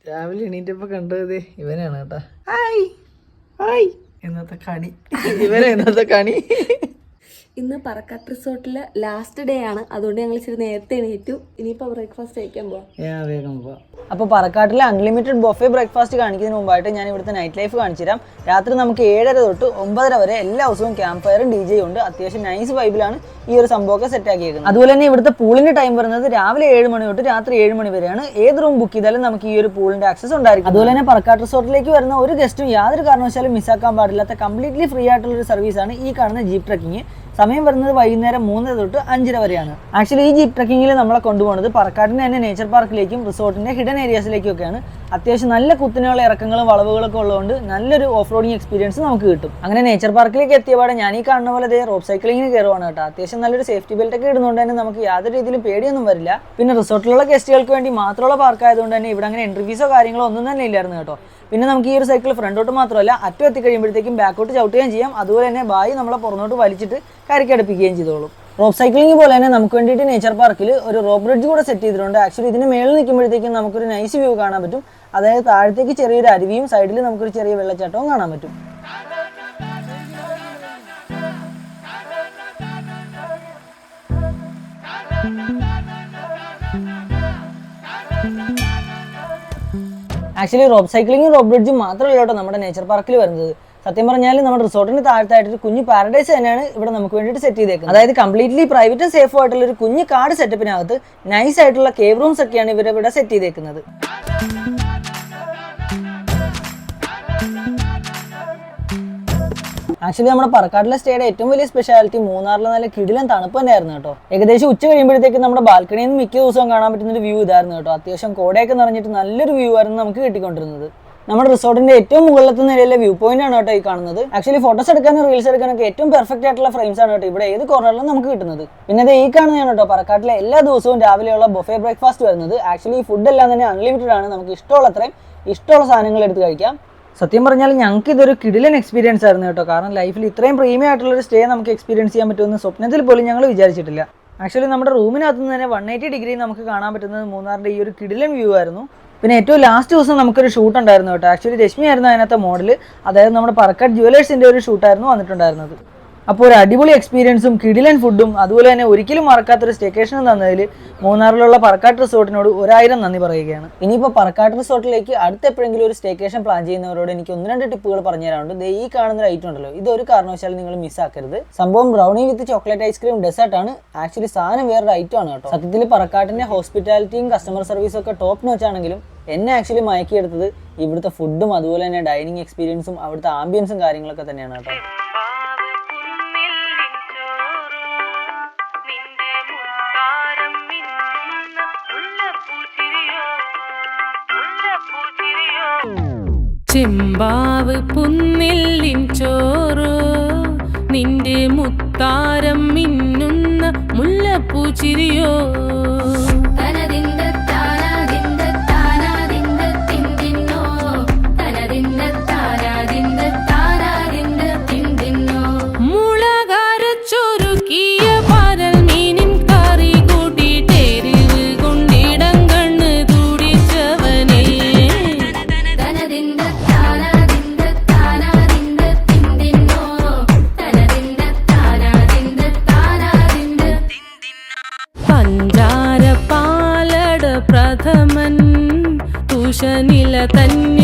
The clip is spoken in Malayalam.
രാവിലെ എണീറ്റപ്പോ കണ്ടത് ഇവനാണ് കേട്ടാ. ഹായ് ഹായ് ഇന്നത്തെ കണി ഇന്നത്തെ കണി. ഇന്ന് പറക്കാട്ട് റിസോർട്ടിലെ ലാസ്റ്റ് ഡേ ആണ്, അതുകൊണ്ട് ഞങ്ങൾ ഇച്ചിരി നേരത്തെ എണീറ്റു. ഇനിയിപ്പോൾ ബ്രേക്ക്ഫാസ്റ്റ് കഴിക്കാൻ പോവാം. വേഗം പോവാം. അപ്പോൾ പറക്കാട്ടിലെ അൺലിമിറ്റഡ് ബൊഫേ ബ്രേക്ക്ഫാസ്റ്റ് കാണിക്കുന്നതിന് മുമ്പായിട്ട് ഞാൻ ഇവിടുത്തെ നൈറ്റ് ലൈഫ് കാണിച്ചു തരാം. രാത്രി നമുക്ക് 7:30 തൊട്ട് 9:30 വരെ എല്ലാ ദിവസവും ക്യാമ്പ് ഫയറും DJ ഉണ്ട്. അത്യാവശ്യം നൈസ് വൈബിലാണ് ഈ ഒരു സംഭവമൊക്കെ സെറ്റ് ആക്കിയേക്കുന്നത്. അതുപോലെ തന്നെ ഇവിടുത്തെ പൂളിന്റെ ടൈം വരുന്നത് രാവിലെ 7 മണി തൊട്ട് രാത്രി 7 മണി വരെയാണ്. ഏത് റൂം ബുക്ക് ചെയ്താലും നമുക്ക് ഈ ഒരു പൂളിന്റെ ആക്സസ് ഉണ്ടായിരിക്കും. അതുപോലെ തന്നെ പറക്കാട്ട് റിസോർട്ടിലേക്ക് വരുന്ന ഒരു ഗസ്റ്റും യാതൊരു കാരണവശാലും മിസ്സാക്കാൻ പാടില്ലാത്ത കംപ്ലീറ്റ്ലി ഫ്രീ ആയിട്ടുള്ള ഒരു സർവീസാണ് ഈ കാണുന്ന ജീപ്പ് ട്രക്കിങ്. സമയം വരുന്നത് വൈകുന്നേരം 3 തൊട്ട് 5 വരെയാണ്. ആക്ച്വലി ഈ ജീപ്പ് ട്രക്കിങ്ങിൽ നമ്മളെ കൊണ്ടുപോകുന്നത് പറക്കാട്ടിന്റെ തന്നെ നേച്ചർ പാർക്കിലേക്കും റിസോർട്ടിന്റെ ഹിഡൻ ഏരിയാസിലേക്കും ഒക്കെയാണ്. അത്യാവശ്യം നല്ല കുത്തനെയുള്ള ഇറക്കങ്ങളും വളവുകളൊക്കെ ഉള്ളതുകൊണ്ട് നല്ലൊരു ഓഫ് റോഡിങ് എക്സ്പീരിയൻസ് നമുക്ക് കിട്ടും. അങ്ങനെ നേച്ചർ പാർക്കിലേക്ക് എത്തിയപാടെ ഞാൻ ഈ കാണുന്ന പോലെ റോപ്പ് സൈക്ലിങ്ങിന് കയറുവാണ് കേട്ടോ. അത്യാവശ്യം നല്ലൊരു സേഫ്റ്റി ബെൽറ്റ് ഒക്കെ ഇടുന്നതുകൊണ്ട് തന്നെ നമുക്ക് യാതൊരു രീതിയിലും പേടിയൊന്നും വരില്ല. പിന്നെ റിസോർട്ടിലുള്ള ഗസ്റ്റുകൾക്ക് വേണ്ടി മാത്രമുള്ള പാർക്ക് ആയതുകൊണ്ട് തന്നെ ഇവിടെ അങ്ങനെ എൻട്രി ഫീസോ കാര്യങ്ങളോ ഒന്നും തന്നെ ഇല്ലായിരുന്നു കേട്ടോ. പിന്നെ നമുക്ക് ഈ ഒരു സൈക്കിൾ ഫ്രണ്ടോട്ട് മാത്രമല്ല അറ്റം എത്തിക്കഴിയുമ്പോഴത്തേക്കും ബാക്കോട്ട് ചവിട്ടുകയും ചെയ്യാം. അതുപോലെ തന്നെ ബായി നമ്മളെ പുറന്നോട്ട് വലിച്ചിട്ട് കരക്കടുപ്പിക്കുകയും ചെയ്തോളും. റോപ്പ് സൈക്ലിംഗ് പോലെ തന്നെ നമുക്ക് വേണ്ടിയിട്ട് നേച്ചർ പാർക്കിൽ ഒരു റോപ്പ് ബ്രിഡ്ജ് കൂടെ സെറ്റ് ചെയ്തിട്ടുണ്ട്. ആക്ച്വലി ഇതിന് മേളിൽ നിൽക്കുമ്പോഴത്തേക്കും നമുക്കൊരു നൈസ് വ്യൂ കാണാൻ പറ്റും. അതായത് താഴത്തേക്ക് ചെറിയൊരു അരുവിയും സൈഡിൽ നമുക്കൊരു ചെറിയ വെള്ളച്ചാട്ടവും കാണാൻ പറ്റും. ആക്ച്വലി റോപ്പ് സൈക്ലിങ്ങും റോപ്പ് ബ്രിഡ്ജും മാത്രമല്ല കേട്ടോ നമ്മുടെ നേച്ചർ പാർക്കിൽ വരുന്നത്. സത്യം പറഞ്ഞാൽ നമ്മുടെ റിസോർട്ടിന് താഴത്തായിട്ട് ഒരു കുഞ്ഞു പാരഡൈസ് തന്നെയാണ് ഇവിടെ നമുക്ക് വേണ്ടിയിട്ട് സെറ്റ് ചെയ്തേക്കുന്നത്. അതായത് കംപ്ലീറ്റ്ലി പ്രൈവറ്റും സേഫും ആയിട്ടുള്ള ഒരു കുഞ്ഞു കാർഡ് സെറ്റപ്പിനകത്ത് നൈസ് ആയിട്ടുള്ള കേവ് റൂംസ് ഒക്കെയാണ് ഇവിടെ സെറ്റ് ചെയ്തേക്കുന്നത്. ആക്ച്വലി നമ്മുടെ പറക്കാട്ടിലെ സ്റ്റേയുടെ ഏറ്റവും വലിയ സ്പെഷ്യാലിറ്റി മൂന്നാറിലെ നല്ല കിടിലൻ തണുപ്പ് തന്നെയായിരുന്നു കേട്ടോ. ഏകദേശം ഉച്ച കഴിയുമ്പോഴത്തേക്ക് നമ്മുടെ ബാൽക്കണിയിൽ നിന്ന് മിക്ക ദിവസവും കാണാൻ പറ്റുന്ന ഒരു വ്യൂ ഇതായിരുന്നു കേട്ടോ. അത്യാവശ്യം കോടയൊക്കെ നിറഞ്ഞിട്ട് നല്ലൊരു വ്യൂ ആയിരുന്നു നമുക്ക് കിട്ടിക്കൊണ്ടിരുന്നത്. നമ്മുടെ റിസോർട്ടിന്റെ ഏറ്റവും മുകളിലത്തെ നിലയിലെ വ്യൂ പോയിന്റ് ആണ് കേട്ടോ ഈ കാണുന്നത്. ആക്ച്വലി ഫോട്ടോസ് എടുക്കാനും റീൽസ് എടുക്കാനൊക്കെ ഏറ്റവും പെർഫെക്റ്റ് ആയിട്ടുള്ള ഫ്രെയിംസ് ആണ് കേട്ടോ ഇവിടെ ഏത് കോർണറിലും നമുക്ക് കിട്ടുന്നത്. പിന്നെ അത് ഈ കാണുന്നതാണ് കേട്ടോ പറക്കാട്ടിലെ എല്ലാ ദിവസവും രാവിലെയുള്ള ബൊഫേ ബ്രേക്ക്ഫാസ്റ്റ് വരുന്നത്. ആക്ച്വലി ഫുഡ് എല്ലാം തന്നെ അൺലിമിറ്റഡ് ആണ്. നമുക്ക് ഇഷ്ടമുള്ളത്രയും ഇഷ്ടമുള്ള സാധനങ്ങൾ എടുത്ത് കഴിക്കാം. സത്യം പറഞ്ഞാൽ ഞങ്ങൾക്ക് ഇതൊരു കിടിലൻ എക്സ്പീരിയൻസ് ആയിരുന്നു കേട്ടോ. കാരണം ലൈഫിൽ ഇത്രയും പ്രീമിയം ആയിട്ടുള്ളൊരു സ്റ്റേ നമുക്ക് എക്സ്പീരിയൻസ് ചെയ്യാൻ പറ്റുമെന്ന് സ്വപ്നത്തിൽ പോലും ഞങ്ങൾ വിചാരിച്ചിട്ടില്ല. ആക്ച്വലി നമ്മുടെ റൂമിനകത്ത് നിന്ന് തന്നെ 180 ഡിഗ്രി നമുക്ക് കാണാൻ പറ്റുന്നത് മൂന്നാറിൻ്റെ ഈ ഒരു കിടിലൻ വ്യൂ ആയിരുന്നു. പിന്നെ ഏറ്റവും ലാസ്റ്റ് ദിവസം നമുക്കൊരു ഷൂട്ട് ഉണ്ടായിരുന്നു കേട്ടോ. ആക്ച്വലി രശ്മി ആയിരുന്നു അതിനകത്തെ മോഡൽ. അതായത് നമ്മുടെ പറക്കാട്ട് ജുവലേഴ്സിൻ്റെ ഒരു ഷൂട്ടായിരുന്നു വന്നിട്ടുണ്ടായിരുന്നത്. അപ്പോൾ ഒരു അടിപൊളി എക്സ്പീരിയൻസും കിടിലൻ ഫുഡും അതുപോലെ തന്നെ ഒരിക്കലും മറക്കാത്തൊരു സ്റ്റേക്കേഷനും തന്നതിൽ മൂന്നാറിലുള്ള പറക്കാട്ട് റിസോർട്ടിനോട് 1000 നന്ദി പറയുകയാണ്. ഇനിയിപ്പോൾ പറക്കാട്ട് റിസോർട്ടിലേക്ക് അടുത്ത് എപ്പോഴെങ്കിലും ഒരു സ്റ്റേക്കേഷൻ പ്ലാൻ ചെയ്യുന്നവരോട് എനിക്ക് 1-2 ടിപ്പുകൾ പറഞ്ഞു തരാറുണ്ട്. ഈ കാണുന്ന ഐറ്റം ഉണ്ടല്ലോ, ഇതൊരു കാരണവശാലും നിങ്ങൾ മിസ്സാക്കരുത്. സംഭവം ബ്രൗണി വിത്ത് ചോക്ലേറ്റ് ഐസ്ക്രീം ഡെസേർട്ടാണ്. ആക്ച്വലി സാധനം വേറൊരു ഐറ്റം ആണ് കേട്ടോ. സത്യത്തിൽ പറക്കാട്ടിന്റെ ഹോസ്പിറ്റാലിറ്റിയും കസ്റ്റമർ സർവീസും ഒക്കെ ടോപ്പ് നോച്ചാണെങ്കിലും എന്നെ ആക്ച്വലി മയക്കിയെടുത്തത് ഇവിടുത്തെ ഫുഡും അതുപോലെ തന്നെ ഡൈനിങ് എക്സ്പീരിയൻസും അവിടുത്തെ ആംബിയൻസും കാര്യങ്ങളൊക്കെ തന്നെയാണ് കേട്ടോ. ചെമ്പാവ് പുന്നില്ലിൻ ചോറോ നിന്റെ മുത്താരം മിന്നുന്ന മുല്ലപ്പൂ ചിരിയോ പ്രഥമൻ തുഷനില തന്നെ